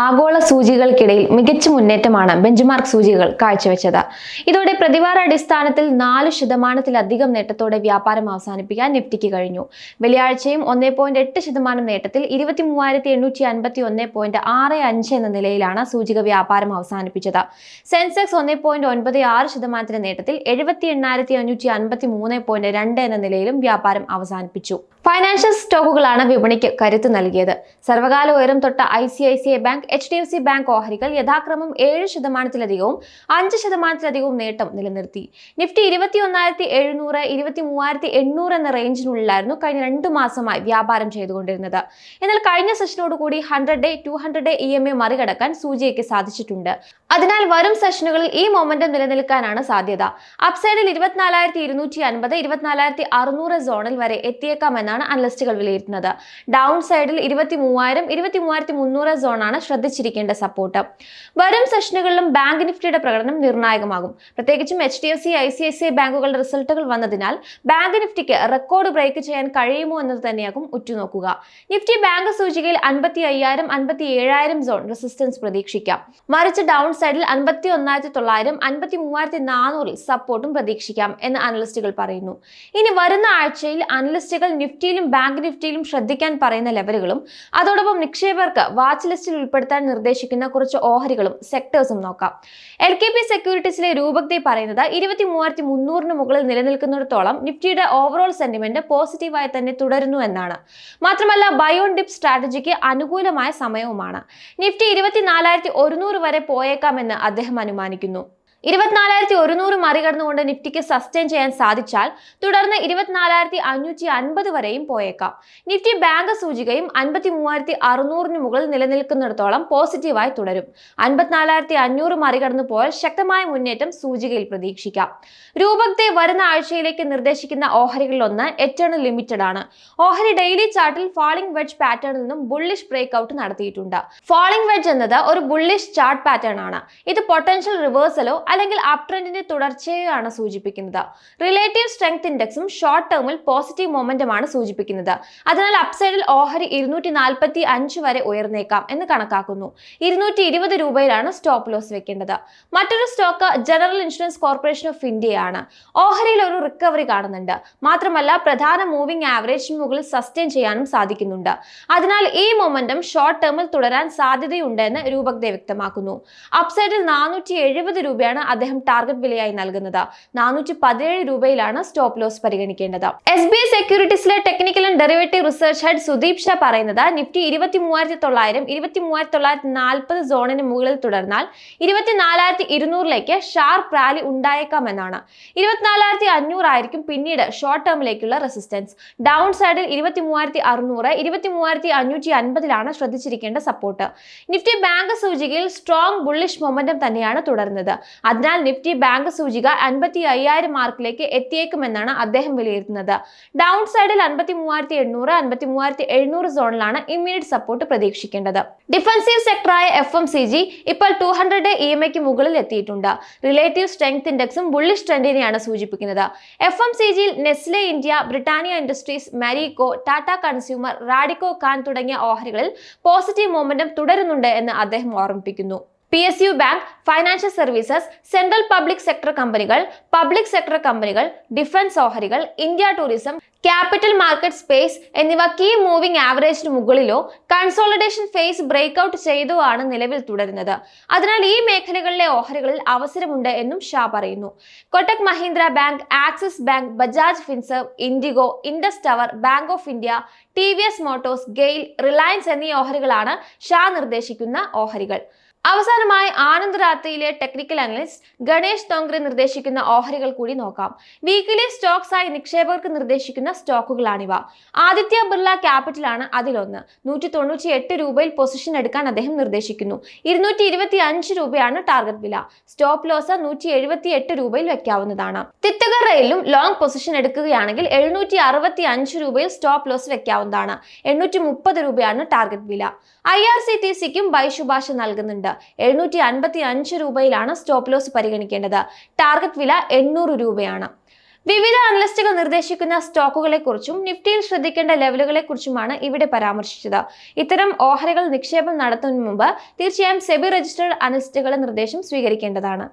ആഗോള സൂചികൾക്കിടയിൽ മികച്ച മുന്നേറ്റമാണ് ബെഞ്ച്മാർക്ക് സൂചികകൾ കാഴ്ചവെച്ചത്. ഇതോടെ പ്രതിവാര അടിസ്ഥാനത്തിൽ 4% നേട്ടത്തോടെ വ്യാപാരം അവസാനിപ്പിക്കാൻ നിഫ്റ്റിക്ക് കഴിഞ്ഞു. വെള്ളിയാഴ്ചയും 1.8% നേട്ടത്തിൽ 23,851.65 എന്ന നിലയിലാണ് സൂചിക വ്യാപാരം അവസാനിപ്പിച്ചത്. സെൻസെക്സ് 1.96% നേട്ടത്തിൽ 78,553.2 എന്ന നിലയിലും വ്യാപാരം അവസാനിപ്പിച്ചു. ഫൈനാൻഷ്യൽ സ്റ്റോക്കുകളാണ് വിപണിക്ക് കരുത്ത് നൽകിയത്. സർവകാല ഉയരം തൊട്ട ICICI ബാങ്ക്, HDFC ബാങ്ക് ഓഹരികൾ യഥാക്രമം 7%-ലധികവും 5%-ലധികവും നേട്ടം നിലനിർത്തി. നിഫ്റ്റി 21,700, 23,800 എന്ന റേഞ്ചിനുള്ളിലായിരുന്നു കഴിഞ്ഞ 2 മാസമായി വ്യാപാരം ചെയ്തുകൊണ്ടിരുന്നത്. എന്നാൽ കഴിഞ്ഞ സെഷനോടുകൂടി 100-day, 200-day EMA മറികടക്കാൻ സൂചികയ്ക്ക് സാധിച്ചിട്ടുണ്ട്. അതിനാൽ വരും സെഷനുകളിൽ ഈ മൊമെന്റം നിലനിൽക്കാനാണ് സാധ്യത. അപ്സൈഡിൽ 24,250, 24,600 സോണിൽ വരെ എത്തിയേക്കാമെന്നാണ് അനലിസ്റ്റുകൾ വിലയിരുത്തുന്നത്. ഡൗൺ സൈഡിൽ 23,000, 23,300 സോണാണ് ശ്രദ്ധിച്ചിരിക്കേണ്ട സപ്പോർട്ട്. വരും സെഷനുകളിലും ബാങ്ക് നിഫ്റ്റിയുടെ പ്രകടനം നിർണായകമാകും. പ്രത്യേകിച്ചും HDFC, ICICI ബാങ്കുകളുടെ റിസൾട്ടുകൾ വന്നതിനാൽ ബാങ്ക് നിഫ്റ്റിക്ക് റെക്കോർഡ് ബ്രേക്ക് ചെയ്യാൻ കഴിയുമോ എന്നത് തന്നെയാകും ഉറ്റുനോക്കുക. നിഫ്റ്റി ബാങ്ക് സൂചികയിൽ 55,000, 57,000 സോൺ റെസിസ്റ്റൻസ് പ്രതീക്ഷിക്കാം. മറിച്ച് ഡൗൺ സൈഡിൽ 51,900, 53,400 സപ്പോർട്ടും പ്രതീക്ഷിക്കാം എന്ന് അനലിസ്റ്റുകൾ പറയുന്നു. ഇനി വരുന്ന ആഴ്ചയിൽ അനലിസ്റ്റുകൾ നിഫ്റ്റിയിലും ബാങ്ക് നിഫ്റ്റിയിലും ശ്രദ്ധിക്കാൻ പറയുന്ന ലെവലുകളും അതോടൊപ്പം നിക്ഷേപകർക്ക് വാച്ച് ലിസ്റ്റിൽ ഉൾപ്പെടുത്താൻ നിർദ്ദേശിക്കുന്ന കുറച്ച് ഓഹരികളും സെക്ടേഴ്സും നോക്കാം. LKP സെക്യൂരിറ്റീസിലെ രൂപക്തി പറയുന്നത് 23,300 മുകളിൽ നിലനിൽക്കുന്നിടത്തോളം നിഫ്റ്റിയുടെ ഓവറോൾ സെന്റിമെന്റ് പോസിറ്റീവായി തന്നെ തുടരുന്നു എന്നാണ്. മാത്രമല്ല ബൈ ഓൺ ഡിപ്പ് സ്ട്രാറ്റജിക്ക് അനുകൂലമായ സമയവുമാണ്. നിഫ്റ്റി 24,100 വരെ പോയേക്കാമെന്ന് അദ്ദേഹം അനുമാനിക്കുന്നു. 24,100 മറികടന്നുകൊണ്ട് നിഫ്റ്റിക്ക് സസ്റ്റെയിൻ ചെയ്യാൻ സാധിച്ചാൽ തുടർന്ന് 24,550 വരെയും പോയേക്കാം. നിഫ്റ്റി ബാങ്ക് സൂചികയും 53,600 മുകളിൽ നിലനിൽക്കുന്നിടത്തോളം പോസിറ്റീവായി തുടരും. 54,500 മറികടന്നു പോയാൽ ശക്തമായ മുന്നേറ്റം സൂചികയിൽ പ്രതീക്ഷിക്കാം. രൂപക്തെ വരുന്ന ആഴ്ചയിലേക്ക് നിർദ്ദേശിക്കുന്ന ഓഹരികളിലൊന്ന് എറ്റേണൽ ലിമിറ്റഡ് ആണ്. ഓഹരി ഡെയിലി ചാർട്ടിൽ ഫാളിംഗ് വെഡ്ജ് പാറ്റേണിൽ നിന്നും ബുള്ളിഷ് ബ്രേക്ക് ഔട്ട് നടത്തിയിട്ടുണ്ട്. ഫാളിംഗ് വെഡ്ജ് എന്നത് ഒരു ബുള്ളിഷ് ചാർട്ട് പാറ്റേൺ ആണ്. ഇത് പൊട്ടൻഷ്യൽ റിവേഴ്സലോ അല്ലെങ്കിൽ അപ് ട്രെൻഡിന്റെ തുടർച്ചയെയാണ് സൂചിപ്പിക്കുന്നത്. റിലേറ്റീവ് സ്ട്രെങ്ത് ഇൻഡെക്സും ഷോർട്ട് ടേമിൽ പോസിറ്റീവ് മൊമെന്റമാണ് സൂചിപ്പിക്കുന്നത്. അതിനാൽ അപ്സൈഡിൽ ഓഹരി 245 വരെ ഉയർന്നേക്കാം എന്ന് കണക്കാക്കുന്നു. 220 രൂപയിലാണ് സ്റ്റോപ്പ് ലോസ് വെക്കേണ്ടത്. മറ്റൊരു stock general insurance corporation of ഇന്ത്യയാണ്. ഓഹരിയിൽ ഒരു റിക്കവറി കാണുന്നുണ്ട്. മാത്രമല്ല പ്രധാന മൂവിംഗ് ആവറേജിന് മുകളിൽ സസ്റ്റെയിൻ ചെയ്യാനും സാധിക്കുന്നുണ്ട്. അതിനാൽ ഈ മൊമെന്റം ഷോർട്ട് ടേമിൽ തുടരാൻ സാധ്യതയുണ്ടെന്ന് രൂപക്തെ വ്യക്തമാക്കുന്നു. അപ്സൈഡിൽ 470 രൂപയാണ് അദ്ദേഹം ടാർഗറ്റ് വിലയായി നൽകുന്നത്. 417 രൂപയിലാണ് സ്റ്റോപ്പ് ലോസ് പരിഗണിക്കേണ്ടത്. SBI സെക്യൂരിറ്റീസിലെ technical and derivative research head Sudeep Shah പറയുന്നത് നിഫ്റ്റി 23,900, 23,940 സോണിന് മുകളിൽ തുടർന്നാൽ 24,200ലേക്ക് ഷാർപ്പ് റാലി ഉണ്ടായേക്കാമെന്നാണ്. 24,500 ആയിരിക്കും പിന്നീട് ഷോർട്ട് ടേമിലേക്കുള്ള റെസിസ്റ്റൻസ്. ഡൗൺ സൈഡിൽ 23,600, 23,550 ശ്രദ്ധിച്ചിരിക്കേണ്ട സപ്പോർട്ട്. നിഫ്റ്റി ബാങ്ക് സൂചികയിൽ സ്ട്രോങ് ബുള്ളിഷ് മൊമെന്റം തന്നെയാണ് തുടരുന്നത്. അതിനാൽ നിഫ്റ്റി ബാങ്ക് സൂചിക 55,000 മാർക്കിലേക്ക് എത്തിയേക്കുമെന്നാണ് അദ്ദേഹം വിലയിരുത്തുന്നത്. ഡൗൺ സൈഡിൽ 53,800, 53,700 സോണിലാണ് ഇമ്മീഡിയറ്റ് സപ്പോർട്ട് പ്രതീക്ഷിക്കേണ്ടത്. ഡിഫൻസീവ് സെക്ടറായ FMCG ഇപ്പോൾ 200-day EMAയ്ക്ക് മുകളിൽ എത്തിയിട്ടുണ്ട്. റിലേറ്റീവ് സ്ട്രെങ്ത് ഇൻഡെക്സും ബുള്ളിഷ് ട്രെൻഡിനെയാണ് സൂചിപ്പിക്കുന്നത്. FMCGയിൽ Nestle India, Britannia industries, Marico, Tata consumer, Radico Khan തുടങ്ങിയ ഓഹരികളിൽ പോസിറ്റീവ് മൊമെന്റം തുടരുന്നുണ്ട് എന്ന് അദ്ദേഹം ഓർമ്മിപ്പിക്കുന്നു. PSU bank, financial services, central public sector കമ്പനികൾ, പബ്ലിക് സെക്ടർ കമ്പനികൾ, ഡിഫൻസ് ഓഹരികൾ, India tourism, capital market space എന്നിവ കീ മൂവിംഗ് ആവറേജിന് മുകളിലോ കൺസോളിഡേഷൻ ഫേസ് ബ്രേക്ക് ഔട്ട് ചെയ്തോ ആണ് നിലവിൽ തുടരുന്നത്. അതിനാൽ ഈ മേഖലകളിലെ ഓഹരികളിൽ അവസരമുണ്ട് എന്നും ഷാ പറയുന്നു. Kotak Mahindra bank, Axis bank, Bajaj Finserv, Indigo, Indus tower, bank of India, TVS Motors, GAIL, Reliance എന്നീ ഓഹരികളാണ് ഷാ നിർദ്ദേശിക്കുന്ന ഓഹരികൾ. അവസാനമായി ആനന്ദ് റാത്തിയിലെ ടെക്നിക്കൽ അനലിസ്റ്റ് ഗണേഷ് തോങ്ക്രെ നിർദ്ദേശിക്കുന്ന ഓഹരികൾ കൂടി നോക്കാം. വീക്കിലി സ്റ്റോക്സ് ആയി നിക്ഷേപകർക്ക് നിർദ്ദേശിക്കുന്ന സ്റ്റോക്കുകളാണിവ. ആദിത്യ ബിർള ക്യാപിറ്റലാണ് അതിലൊന്ന്. 198 രൂപയിൽ പൊസിഷൻ എടുക്കാൻ അദ്ദേഹം നിർദ്ദേശിക്കുന്നു. 225 രൂപയാണ് ടാർഗറ്റ് വില. സ്റ്റോപ്പ് ലോസ് 178 രൂപയിൽ വെക്കാവുന്നതാണ്. തിത്തകർ റെയിലും ലോങ് പൊസിഷൻ എടുക്കുകയാണെങ്കിൽ 765 രൂപയിൽ സ്റ്റോപ്പ് ലോസ് വെക്കാവുന്നതാണ്. 830 രൂപയാണ് ടാർഗറ്റ് വില. IRCTCക്കും ബൈ ശുപാർശ നൽകുന്നുണ്ട്. 755 രൂപയിലാണ് സ്റ്റോപ്പ് ലോസ് പരിഗണിക്കേണ്ടത്. ടാർഗറ്റ് വില 800 രൂപയാണ്. വിവിധ അനലിസ്റ്റുകൾ നിർദ്ദേശിക്കുന്ന സ്റ്റോക്കുകളെക്കുറിച്ചും നിഫ്റ്റിയിൽ ശ്രദ്ധിക്കേണ്ട ലെവലുകളെക്കുറിച്ചുമാണ് ഇവിടെ പരാമർശിച്ചത്. ഇത്തരം ഓഹരികൾ നിക്ഷേപം നടത്തുന്നതിന് മുമ്പ് തീർച്ചയായും സെബി രജിസ്റ്റേർഡ് അനലിസ്റ്റുകളുടെ നിർദ്ദേശം സ്വീകരിക്കേണ്ടതാണ്.